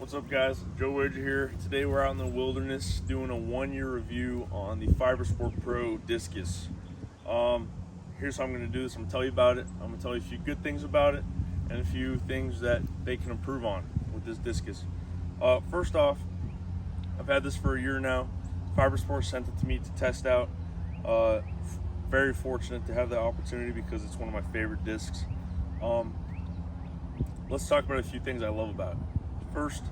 What's up, guys? Joe Wedger here. Today we're out in the wilderness doing a 1-year review on the Fibersport Pro discus. Here's how I'm going to do this. I'm going to tell you about it. I'm going to tell you a few good things about it and a few things that they can improve on with this discus. First off, I've had this for a year now. Fibersport sent it to me to test out. Very fortunate to have that opportunity because it's one of my favorite discs. Let's talk about a few things I love about it. First,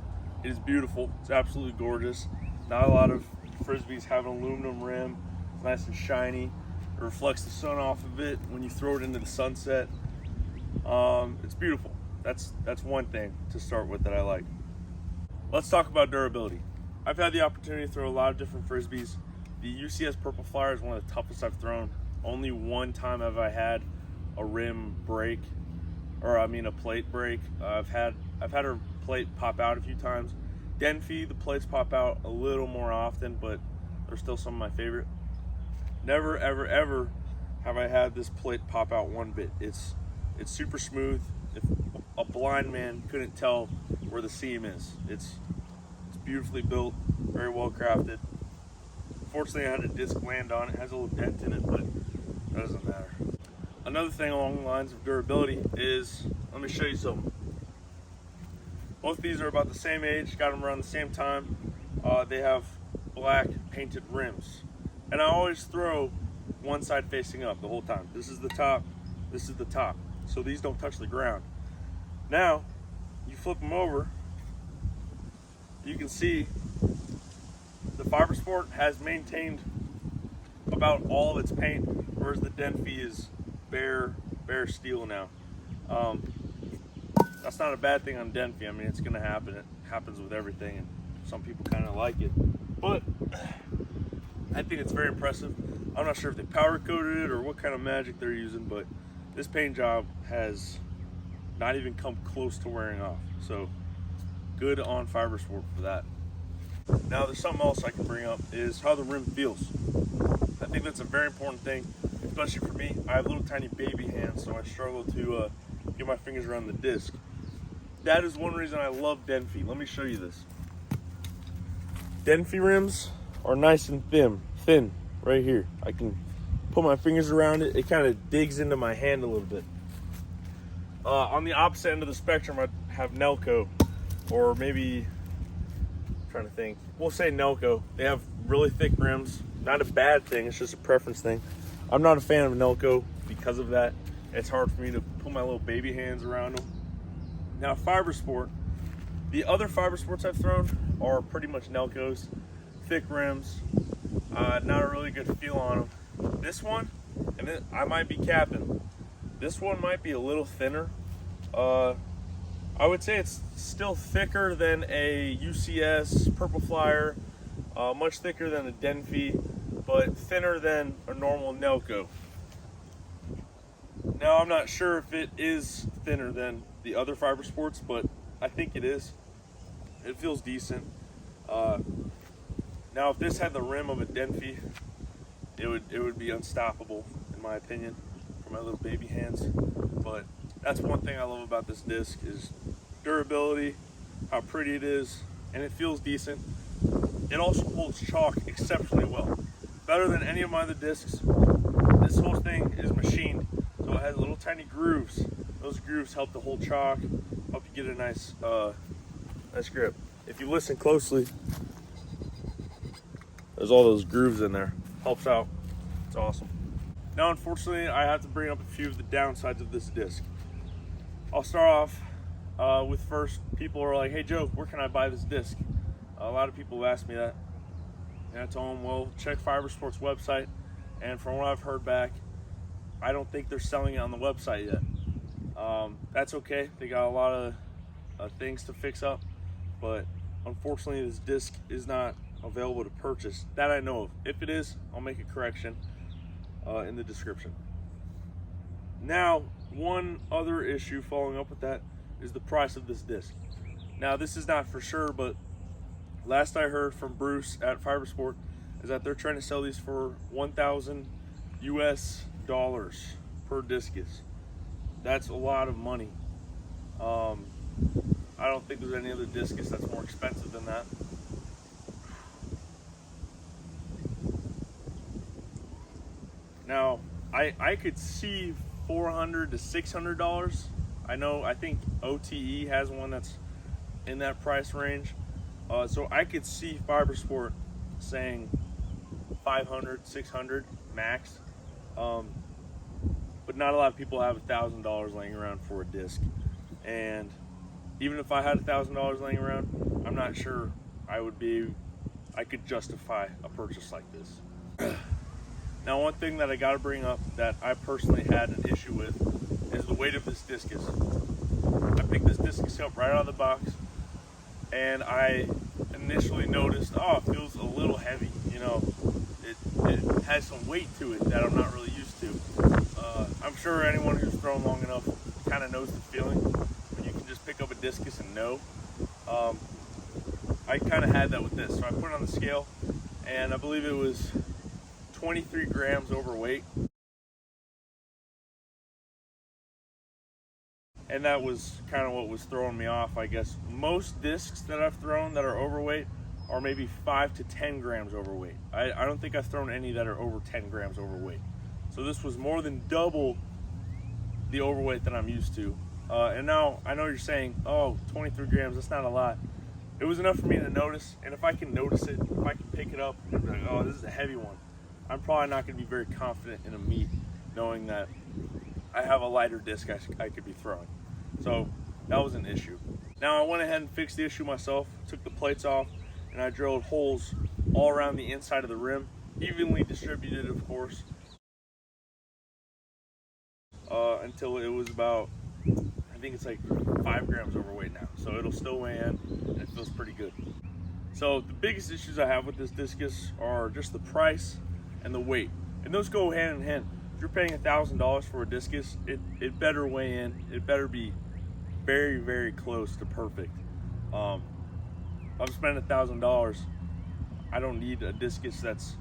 it is beautiful. It's absolutely gorgeous. Not a lot of Frisbees have an aluminum rim. It's nice and shiny. It reflects the sun off of it when you throw it into the sunset. It's beautiful. That's one thing to start with that I like. Let's talk about durability. I've had the opportunity to throw a lot of different Frisbees. The UCS Purple Flyer is one of the toughest I've thrown. Only one time have I had a rim break, a plate break. I've had a plate pop out a few times. Denfy, the plates pop out a little more often, but they're still some of my favorite. Never, ever, ever have I had this plate pop out one bit. It's super smooth. If a blind man couldn't tell where the seam is, it's beautifully built, very well crafted. Fortunately, I had a disc land on it. It has a little dent in it, but that doesn't matter. Another thing along the lines of durability is, let me show you something. Both of these are about the same age, got them around the same time. They have black painted rims. And I always throw one side facing up the whole time. This is the top, this is the top. So these don't touch the ground. Now, you flip them over, you can see the Fibersport has maintained about all of its paint, whereas the Denfy is bare steel now. That's not a bad thing on Denfy. I mean, it's gonna happen. It happens with everything, and some people kind of like it. But I think it's very impressive. I'm not sure if they powder coated it or what kind of magic they're using, but this paint job has not even come close to wearing off. So good on Fibersport for that. Now, there's something else I can bring up is how the rim feels. I think that's a very important thing, especially for me. I have little tiny baby hands, so I struggle to get my fingers around the disc. That is one reason I love Denfy. Let me show you this. Denfy rims are nice and thin right here. I can put my fingers around it. It kind of digs into my hand a little bit. On the opposite end of the spectrum, I have Nelco, or maybe, I'm trying to think. We'll say Nelco. They have really thick rims. Not a bad thing. It's just a preference thing. I'm not a fan of Nelco because of that. It's hard for me to put my little baby hands around them. Now, Fibersport, the other Fibersports I've thrown are pretty much Nelcos, thick rims, not a really good feel on them. This one, and I might be capping, this one might be a little thinner. I would say it's still thicker than a UCS Purple Flyer, much thicker than a Denfy, but thinner than a normal Nelco. Now, I'm not sure if it is thinner than the other Fibersports, but I think it is. It feels decent. Now, if this had the rim of a Denfy, it would be unstoppable, in my opinion, for my little baby hands. But that's one thing I love about this disc is durability, how pretty it is, and it feels decent. It also holds chalk exceptionally well. Better than any of my other discs. This whole thing is machined, so it has little tiny grooves. Those grooves help to hold chalk, help you get a nice grip. If you listen closely, there's all those grooves in there. Helps out. It's awesome. Now, unfortunately, I have to bring up a few of the downsides of this disc. I'll start off with first, people are like, hey Joe, where can I buy this disc? A lot of people have asked me that. And I told them, well, check Fibersport's website. And from what I've heard back, I don't think they're selling it on the website yet. That's okay. They got a lot of things to fix up. But unfortunately, this disc is not available to purchase. That I know of. If it is, I'll make a correction in the description. Now, one other issue following up with that is the price of this disc. Now, this is not for sure, but last I heard from Bruce at Fibersport is that they're trying to sell these for $1,000 US per discus. That's a lot of money. I don't think there's any other discus that's more expensive than that. Now, I could see $400 to $600. I think OTE has one that's in that price range. So I could see Fibersport saying 500, 600 max. But not a lot of people have $1,000 laying around for a disc. And even if I had $1,000 laying around, I'm not sure I could justify a purchase like this. Now, one thing that I gotta bring up that I personally had an issue with is the weight of this discus. I picked this discus up right out of the box, and I initially noticed, oh, it feels a little heavy. You know, it has some weight to it that I'm not really used to. I'm sure anyone who's thrown long enough kind of knows the feeling when you can just pick up a discus and know. I kind of had that with this, so I put it on the scale, and I believe it was 23 grams overweight. And that was kind of what was throwing me off, I guess. Most discs that I've thrown that are overweight are maybe 5 to 10 grams overweight. I don't think I've thrown any that are over 10 grams overweight. So this was more than double the overweight that I'm used to. And now I know you're saying, oh, 23 grams, that's not a lot. It was enough for me to notice, and if I can notice it, if I can pick it up and be like, oh, this is a heavy one, I'm probably not going to be very confident in a meet knowing that I have a lighter disc I could be throwing. So that was an issue. Now I went ahead and fixed the issue myself, took the plates off, and I drilled holes all around the inside of the rim, evenly distributed, of course, until it was about, I think it's like 5 grams overweight now. So it'll still weigh in, and it feels pretty good. So the biggest issues I have with this discus are just the price and the weight, and those go hand in hand. If you're paying $1,000 for a discus, it better weigh in. It better be very, very close to perfect. I'm spending $1,000. I don't need a discus that's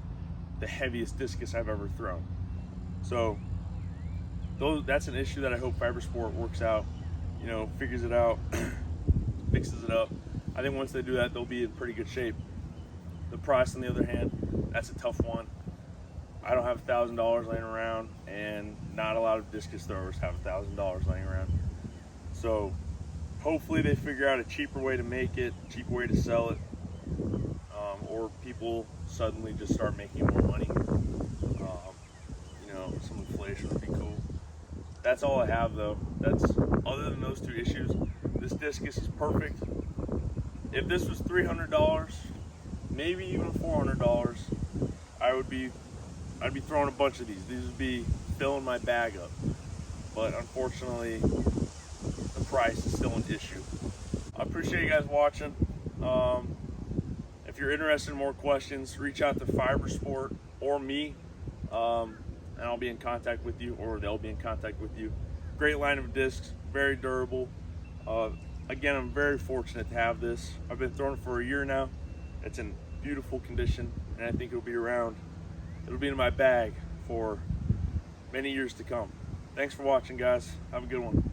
the heaviest discus I've ever thrown. So that's an issue that I hope Fibersport works out, you know, figures it out, fixes it up. I think once they do that, they'll be in pretty good shape. The price, on the other hand, that's a tough one. I don't have $1,000 laying around, and not a lot of discus throwers have $1,000 laying around. So hopefully they figure out a cheaper way to make it, cheaper way to sell it, or people suddenly just start making more money. You know, some inflation would be cool. That's all I have, though. Other than those two issues, this discus is perfect. If this was $300, maybe even $400, I'd be throwing a bunch of these. These would be filling my bag up. But unfortunately, the price is still an issue. I appreciate you guys watching. If you're interested in more questions, reach out to Fibersport or me, and I'll be in contact with you, or they'll be in contact with you. Great line of discs, very durable. Again, I'm very fortunate to have this. I've been throwing it for a year now. It's in beautiful condition, and I think it'll be in my bag for many years to come. Thanks for watching, guys. Have a good one.